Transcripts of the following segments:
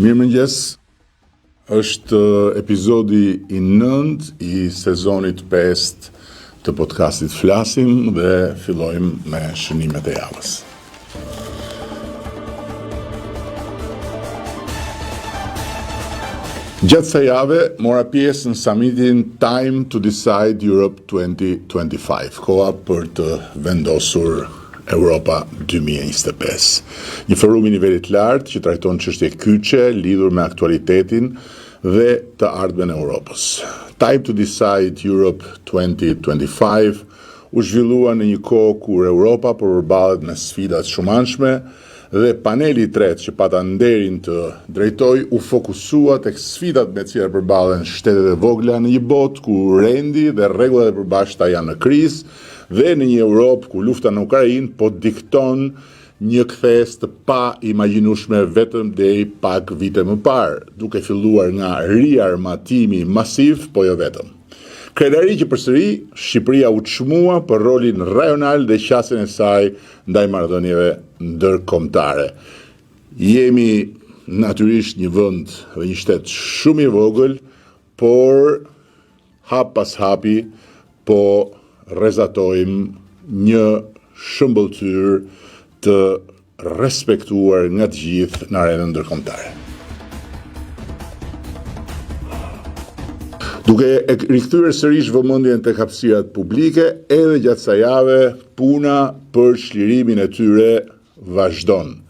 Mirëmëngjes, është epizodi i 9 i sezonit 5 të podcastit Flasim dhe fillojmë me shënimet e javës. Gjatë kësaj jave mora pjesë në summitin Time to Decide Europe 2025, koha për të vendosur Europa 2025. Një forum i nivelit lartë që trajton çështje kyçe lidhur me aktualitetin dhe të ardhmen e Europës. Time to Decide Europe 2025 u zhvillua në një kohë kur Europa përballet me sfida të shumanshme dhe paneli i tretë që pata nderin të drejtoj u fokusua tek sfidat me të cilat përballen shtetet e vogla në një botë ku rendi dhe rregullat e përbashkëta janë në krizë dhe në një Europë ku lufta në Ukrainë po dikton një kthes të pa imagjinueshme vetëm deri pak vite më parë, duke filluar nga riarmatimi masiv, po jo vetëm. Krenari që përsëri Shqipëria u çmua për rolin rajonal dhe qasjen e saj ndaj marrëdhënieve ndërkombëtare. Jemi natyrisht një vend dhe një shtet shumë i vogël, por hap pas hapi po rrezatojmë një shëmbëltyr të respektuar nga të gjithë në arenën ndërkombëtare. Duke e rikthyer sërish vëmendjen tek hapësirat publike, edhe gjatë kësaj jave puna për çlirimin e tyre vazhdon.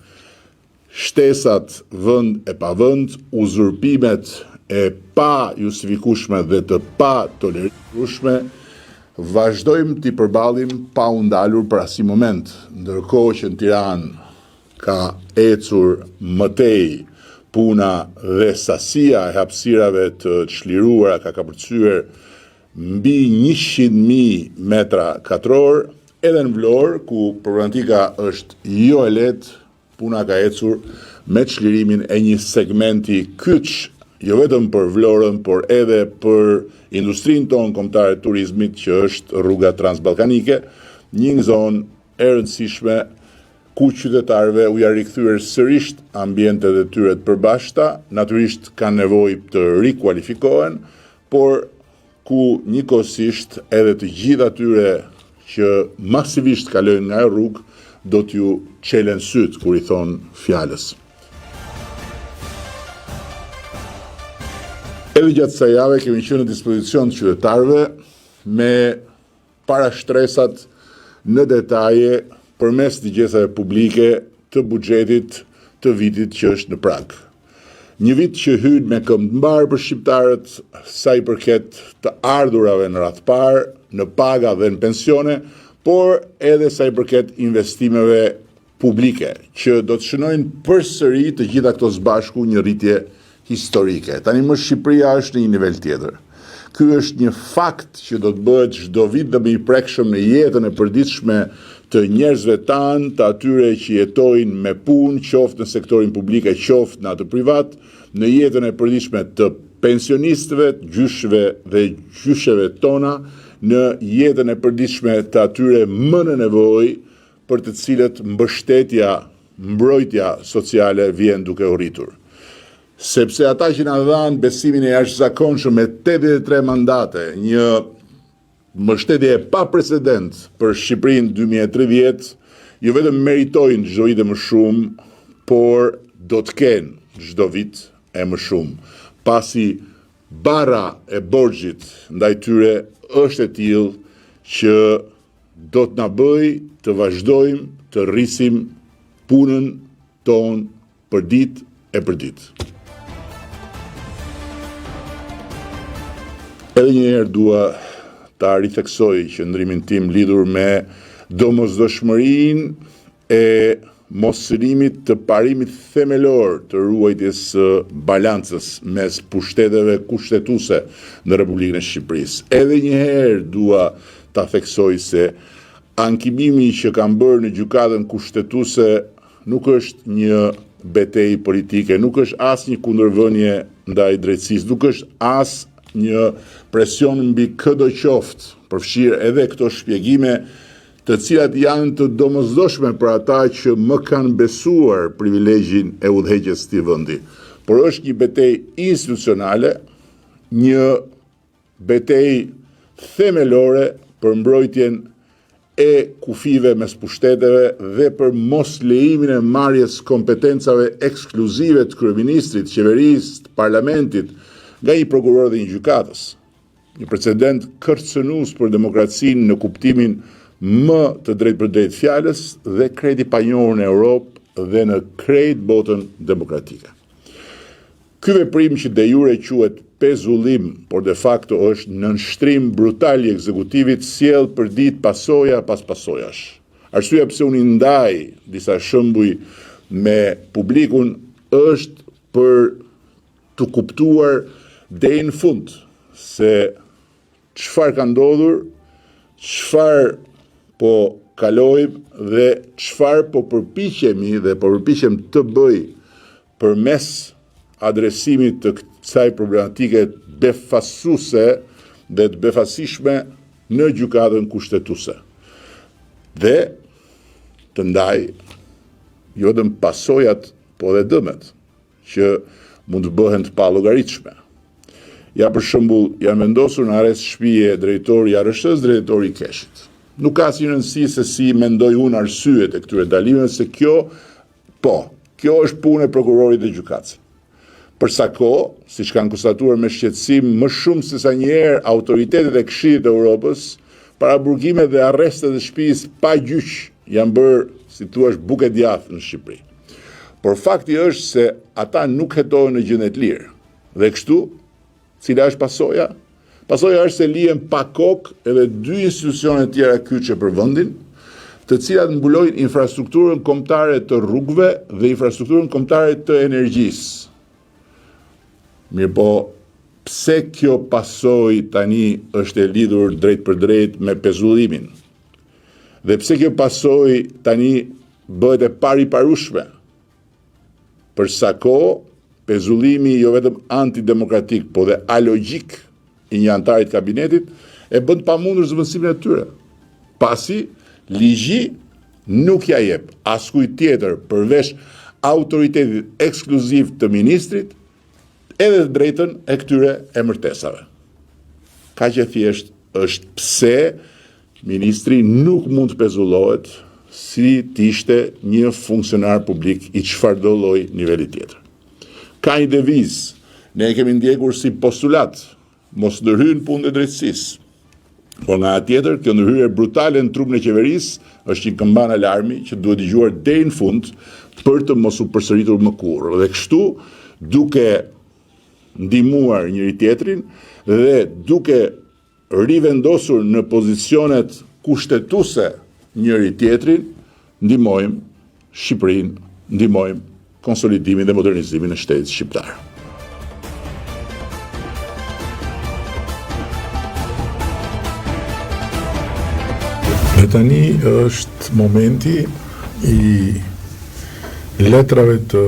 Shtesat vend e pa vend, uzurpimet e pa justifikueshme dhe të pa tolerueshme vazhdojmë t'i përballim pa u ndalur për asnjë moment, ndërkohë që në Tiranë ka ecur mëtej puna dhe sasia e hapësirave të çliruara ka kapërcyer mbi 100.000 metra katror, edhe në Vlorë, ku problematika është jo e lehtë, puna ka ecur me çlirimin e një segmenti kyç, jo vetëm për Vlorën, por edhe për industrinë tonë kombëtare të turizmit, që është rruga transballkanike, një zonë e rëndësishme ku qytetarëve u janë rikthyer sërish ambientet e tyre të përbashkëta, natyrisht kanë nevojë të rikualifikohen, por ku njëkohësisht edhe të gjithë atyre që masivisht kalojnë nga ajo rrugë do t'ju çelen syt kur i thon fjalës. Edhe gjatë kësaj jave kemi qenë në dispozicion të qytetarëve me parashtresat në detaje përmes dëgjesave publike të buxhetit të vitit që është në prag. Një vit që hyn me këmbë të mbarë për shqiptarët sa i përket të ardhurave në radh parë, në paga dhe në pensione, por edhe sa i përket investimeve publike, që do të shënojnë përsëri të gjitha këto së bashku një rritje historike. Tani më Shqipëria është në një nivel tjetër. Ky është një fakt që do të bëhet çdo vit dhe më i prekshëm në jetën e përditshme të njerëzve tanë, të atyre që jetojnë me punë, qoftë në sektorin publik e qoftë në atë privat, në jetën e përditshme të pensionistëve, gjyshëve dhe gjysheve tona, në jetën e përditshme të atyre më në nevojë për të cilët mbështetja, mbrojtja sociale vjen duke u rritur. Sepse ata që na dhanë besimin e jashtëzakonshëm me 83 mandate, një mbështetje e pa precedent për Shqipërinë 2030, jo vetëm meritojnë çdo vit më shumë, por do të kenë çdo vit e më shumë, pasi barra e borxhit ndaj tyre është e tillë që do të na bëjë të vazhdojmë të rrisim punën tonë për ditë e për ditë. Edhe një herë dua ta ritheksoj qëndrimin tim lidhur me domosdoshmërinë e mosërimit të parimit themelor të ruajtjes së balancës mes pushteteve kushtetuese në Republikën e Shqipërisë. Edhe një herë dua ta theksoj se ankimimi që kam bërë në gjykatën kushtetuese nuk është një betejë politike, nuk është as një kundërvënie ndaj drejtësisë, nuk është as një presion mbi çdo qoftë, përfshirë edhe këto shpjegime të cilat janë të domosdoshme për ata që më kanë besuar privilegjin e udhëheqjes të këtij vendi. por është një betejë institucionale, një betejë themelore për mbrojtjen e kufive mes pushteteve dhe për mos lejimin e marrjes kompetencave ekskluzive të kryeministrit, qeverisë, të parlamentit nga një prokuror dhe një gjykatës. Një precedent kërcënues për demokracinë në kuptimin më të drejtpërdrejtë fjalës dhe krejt i panjohur në Europë dhe në krejt botën demokratike. Ky veprim që de jure quhet pezullim, por de facto është nënshtrim brutal i ekzekutivit, sjell për ditë pasoja pas pasojash. Arsyeja pse unë ndaj disa shembuj me publikun është për të kuptuar deri në fund se çfarë ka ndodhur, çfarë po kalojmë dhe çfarë po përpiqemi dhe po përpiqem të bëj përmes adresimit të kësaj problematike befasuese dhe të befasishme në gjykatën kushtetuese. Dhe të ndaj jo vetëm pasojat, po dhe dëmet që mund të bëhen të pallogaritshme. Ja për shembull, janë vendosur në arrest shtëpie drejtori i ARSH-s, drejtori i Keshit. Nuk ka asnjë rëndësi se si mendoj unë arsyet e këtyre ndalimeve, se kjo është punë e prokurorit dhe gjykatës. Për sa kohë, siç kanë konstatuar me shqetësim më shumë se sa njëherë autoritetet e Këshillit të Evropës, paraburgimet dhe arrestet e shtëpisë pa gjyq janë bërë, si thua, buke djathtë në Shqipëri. Por fakti është se ata nuk hetojnë në gjendje të lirë. Dhe kështu, cila është pasoja? Pasoja është se lihen pa kokë edhe dy institucione të tjera kyçe për vendin, të cilat mbulojnë infrastrukturën kombëtare të rrugëve dhe infrastrukturën kombëtare të energjisë. Mirë po, pse kjo pasojë tani është e lidhur drejt për drejt me pezullimin? Dhe pse kjo pasojë tani bëhet e pariparueshme? Për sa kohë, pezullimi jo vetëm antidemokratik, po dhe alogjik i një antarit kabinetit e bën pamundur zëvendësimin e tyre. Pasi ligji nuk ja jep askujt tjetër përveç autoritetit ekskluziv të ministrit edhe të drejtën e këtyre emërtesave. Kaq e thjesht është pse ministri nuk mund të pezullohet si të ishte një funksionar publik i çfarëdo lloji niveli tjetër. Ka një devizë, ne e kemi ndjekur si postulat, mos ndërhyjnë punën e drejtësisë. Por nga ana tjetër, kjo ndërhyrje brutale në trupin e qeverisë është një këmban alarmi që duhet dëgjuar deri në fund për të mos u përsëritur më kurrë. Dhe kështu, duke ndihmuar njëri tjetrin dhe duke rivendosur në pozicionet kushtetuese njëri tjetrin, ndihmojmë Shqipërinë, ndihmojmë konsolidimin dhe modernizimin e shtetit shqiptar. Dhe tani është momenti i letrave të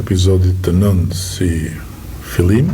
episodit të 9 si fillim,